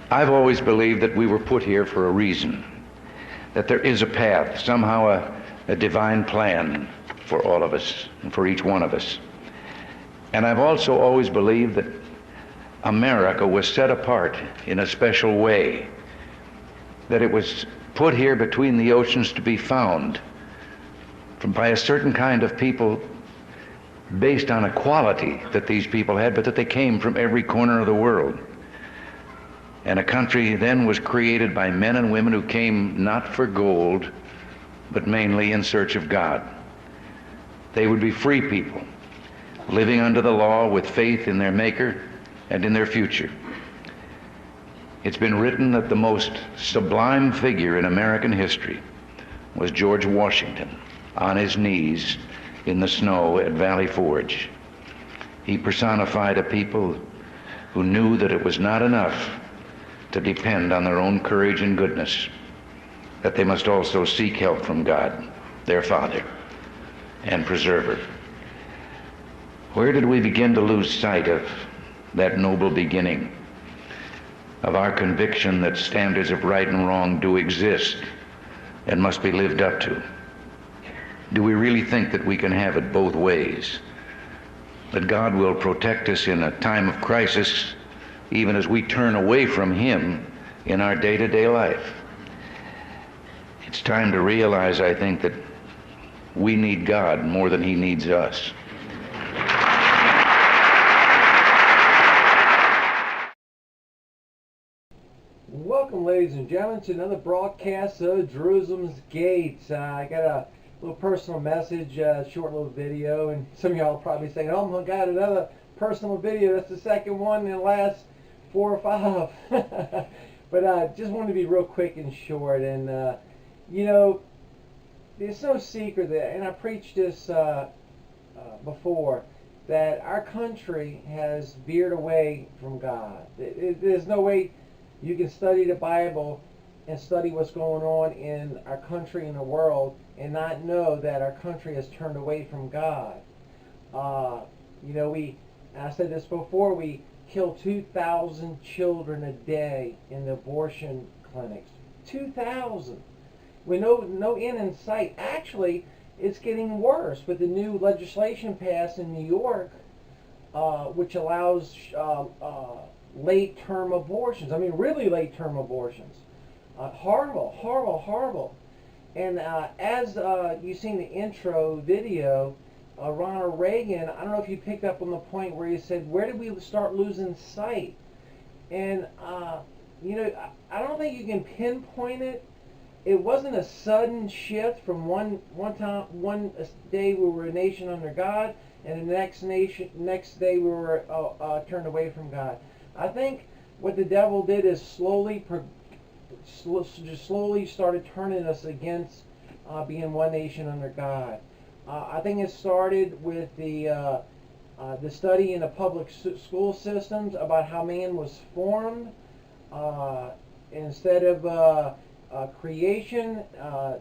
I've always believed that we were put here for a reason, that there is a path, somehow a divine plan for all of us and for each one of us. And I've also always believed that America was set apart in a special way, that it was put here between the oceans to be found by a certain kind of people based on a quality that these people had, but that they came from every corner of the world. And a country then was created by men and women who came not for gold, but mainly in search of God. They would be free people, living under the law with faith in their Maker and in their future. It's been written that the most sublime figure in American history was George Washington on his knees in the snow at Valley Forge. He personified a people who knew that it was not enough to depend on their own courage and goodness, that they must also seek help from God, their Father and Preserver. Where did we begin to lose sight of that noble beginning, of our conviction that standards of right and wrong do exist and must be lived up to? Do we really think that we can have it both ways? That God will protect us in a time of crisis, even as we turn away from Him in our day-to-day life? It's time to realize, I think, that we need God more than He needs us. Welcome, ladies and gentlemen, to another broadcast of Jerusalem's Gates. I got a little personal message, short little video, and some of y'all are probably saying, "Oh my God, another personal video. That's the second one in the last 4 or 5." But I just wanted to be real quick and short. And you know, there's no secret that, and I preached this before, that our country has veered away from God. There's no way you can study the Bible and study what's going on in our country and the world and not know that our country has turned away from God. You know, I said this before, we kill 2,000 children a day in the abortion clinics. 2,000. With no end in sight. Actually, it's getting worse with the new legislation passed in New York, which allows late-term abortions. I mean, really late-term abortions. Horrible, horrible, horrible. And as you've seen the intro video, Ronald Reagan, I don't know if you picked up on the point where he said, where did we start losing sight? And, you know, I don't think you can pinpoint it. It wasn't a sudden shift from one day we were a nation under God, and the next day we were turned away from God. I think what the devil did is slowly started turning us against being one nation under God. I think it started with the study in the public school systems about how man was formed. Instead of creation,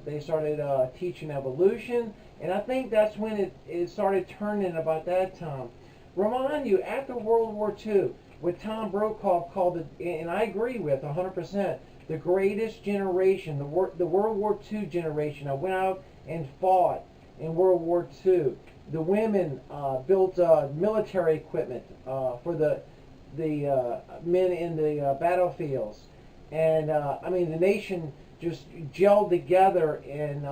they started teaching evolution, and I think that's when it started turning about that time. Remind you, after World War II, what Tom Brokaw called it, and I agree with 100%, the greatest generation, the World War II generation. I went out and fought in World War II. The women built military equipment for the men in the battlefields. And I mean, the nation just gelled together, and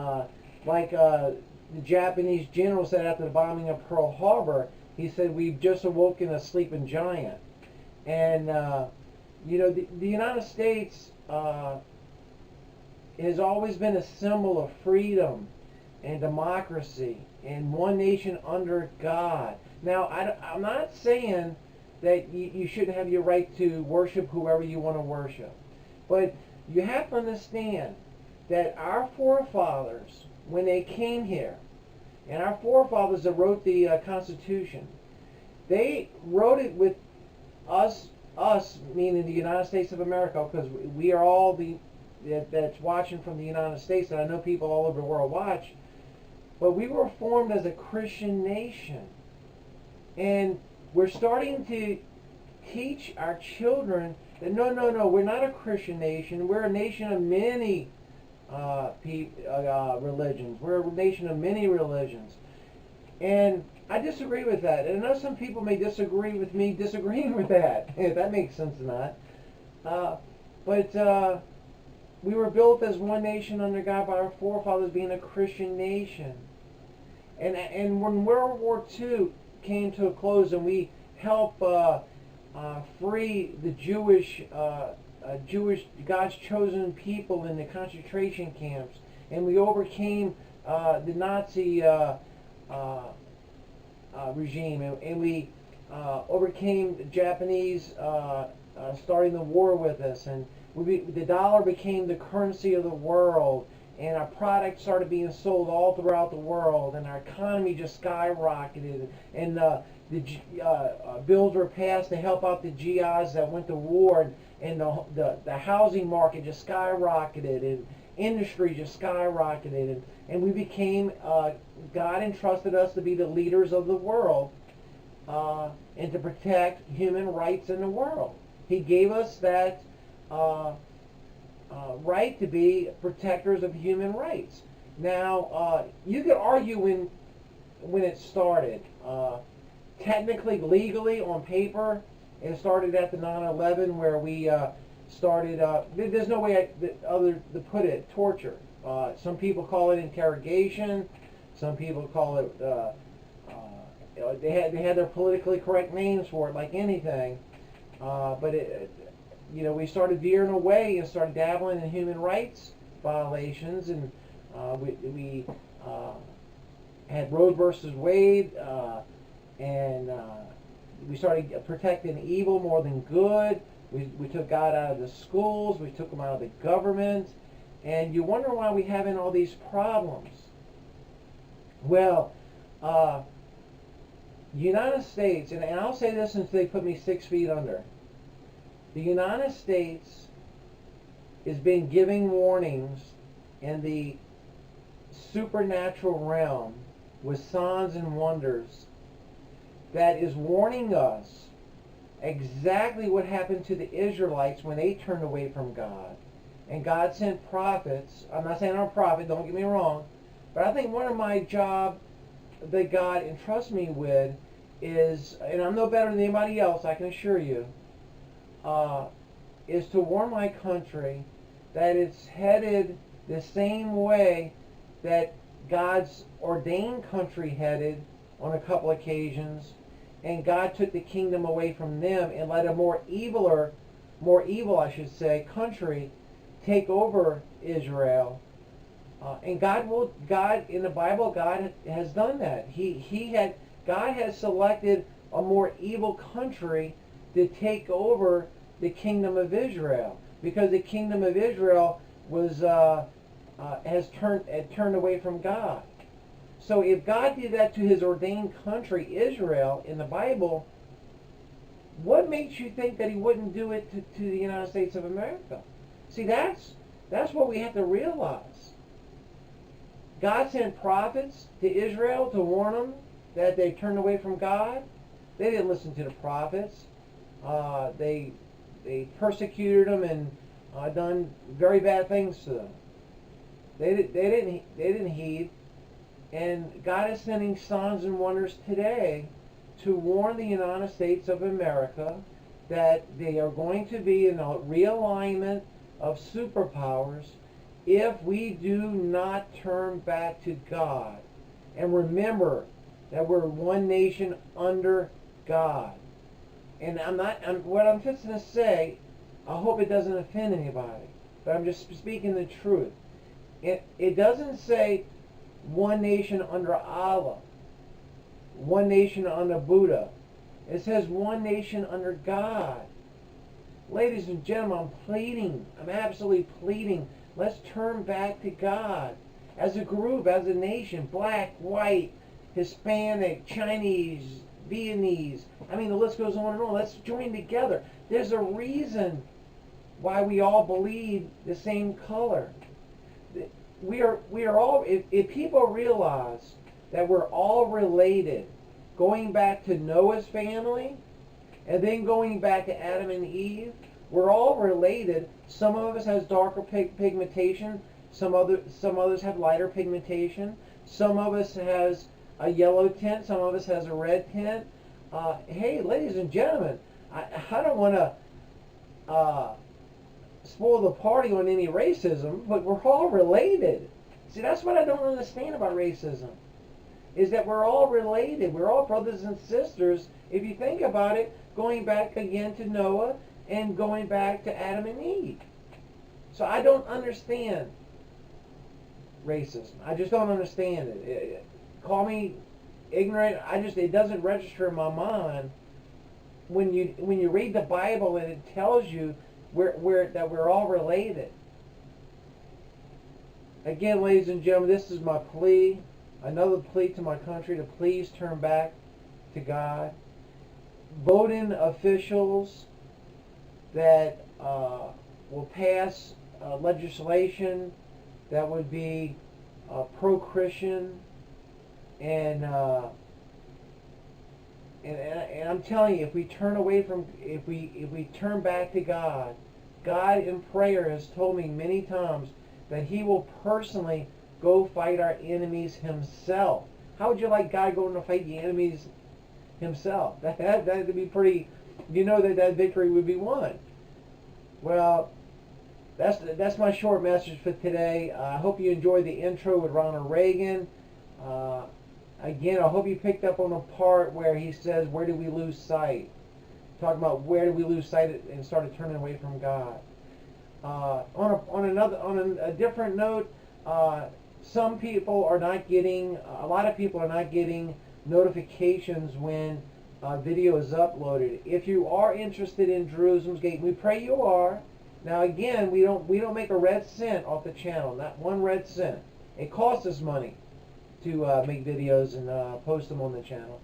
like the Japanese general said after the bombing of Pearl Harbor, he said, "We've just awoken a sleeping giant." And you know, the United States has always been a symbol of freedom and democracy and one nation under God. Now, I'm not saying that you shouldn't have your right to worship whoever you want to worship. But you have to understand that our forefathers, when they came here, and our forefathers that wrote the Constitution, they wrote it with us meaning the United States of America, because we are all that's watching from the United States, and I know people all over the world watch, but we were formed as a Christian nation. And we're starting to teach our children that no, we're not a Christian nation. We're a nation of many religions. We're a nation of many religions. And I disagree with that. And I know some people may disagree with me disagreeing with that, if that makes sense or not. But we were built as one nation under God by our forefathers being a Christian nation. And when World War II came to a close and we helped free the Jewish, God's chosen people in the concentration camps, and we overcame the Nazi regime, and we overcame the Japanese starting the war with us, and the dollar became the currency of the world, and our products started being sold all throughout the world, and our economy just skyrocketed, and bills were passed to help out the GIs that went to war, and the housing market just skyrocketed, and industry just skyrocketed, and we became, God entrusted us to be the leaders of the world and to protect human rights in the world. He gave us that right to be protectors of human rights. Now, you could argue when it started. Technically, legally, on paper, it started at the 9/11 where we started, there's no way other to put it, torture. Some people call it interrogation. Some people call it, they had their politically correct names for it, like anything. But we started veering away and started dabbling in human rights violations, and we had Roe versus Wade, and we started protecting evil more than good. We took God out of the schools. We took him out of the government. And you wonder why we're having all these problems. Well, United States, and I'll say this until they put me 6 feet under. The United States has been giving warnings in the supernatural realm with signs and wonders that is warning us exactly what happened to the Israelites when they turned away from God. And God sent prophets. I'm not saying I'm a prophet, don't get me wrong. But I think one of my job that God entrusts me with is, and I'm no better than anybody else, I can assure you, is to warn my country that it's headed the same way that God's ordained country headed on a couple occasions, and God took the kingdom away from them and let a more evil, I should say, country take over Israel. And God in the Bible, God has done that. God has selected a more evil country to take over the kingdom of Israel, because the kingdom of Israel has turned away from God. So if God did that to his ordained country, Israel, in the Bible, what makes you think that he wouldn't do it to the United States of America? See, that's what we have to realize. God sent prophets to Israel to warn them that they turned away from God. They didn't listen to the prophets. They persecuted them and done very bad things to them. They didn't heed. And God is sending signs and wonders today to warn the United States of America that they are going to be in a realignment of superpowers if we do not turn back to God. And remember that we're one nation under God. And what I'm just going to say, I hope it doesn't offend anybody, but I'm just speaking the truth. It doesn't say one nation under Allah, one nation under Buddha. It says one nation under God. Ladies and gentlemen, I'm absolutely pleading, let's turn back to God. As a group, as a nation, black, white, Hispanic, Chinese, Vietnamese, the list goes on and on. Let's join together. There's a reason why we all bleed the same color. We are all, if people realize that we're all related, going back to Noah's family, and then going back to Adam and Eve, We're all related. Some of us has darker pigmentation. Some others have lighter pigmentation. Some of us has a yellow tint. Some of us has a red tint. Hey, ladies and gentlemen, I don't want to spoil the party on any racism, but we're all related. See, that's what I don't understand about racism, is that we're all related. We're all brothers and sisters. If you think about it, going back again to Noah and going back to Adam and Eve. So I don't understand racism. I just don't understand it. Call me ignorant. It doesn't register in my mind when you read the Bible and it tells you that we're all related. Again, ladies and gentlemen, this is my plea, another plea to my country to please turn back to God. Vote in officials that will pass legislation that would be pro-Christian, and I'm telling you, if we turn away from, if we turn back to God, God in prayer has told me many times that He will personally go fight our enemies Himself. How would you like God going to fight the enemies Himself? That'd be pretty. You know that victory would be won. Well, that's my short message for today. I hope you enjoyed the intro with Ronald Reagan. Again, I hope you picked up on the part where he says, "Where do we lose sight?" Talking about where do we lose sight and started turning away from God. On a different note, some people are not getting. A lot of people are not getting notifications when video is uploaded. If you are interested in Jerusalem's Gate, we pray you are. Now again, we don't make a red cent off the channel, not one red cent. It costs us money to make videos and post them on the channel.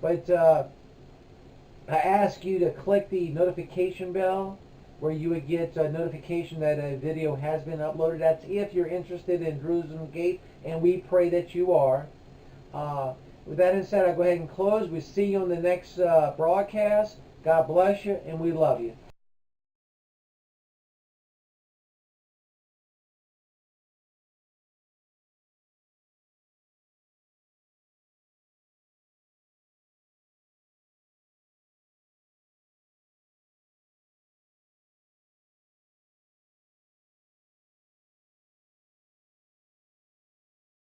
But I ask you to click the notification bell where you would get a notification that a video has been uploaded. That's if you're interested in Jerusalem Gate, and we pray that you are. With that being said, I'll go ahead and close. We'll see you on the next broadcast. God bless you, and we love you.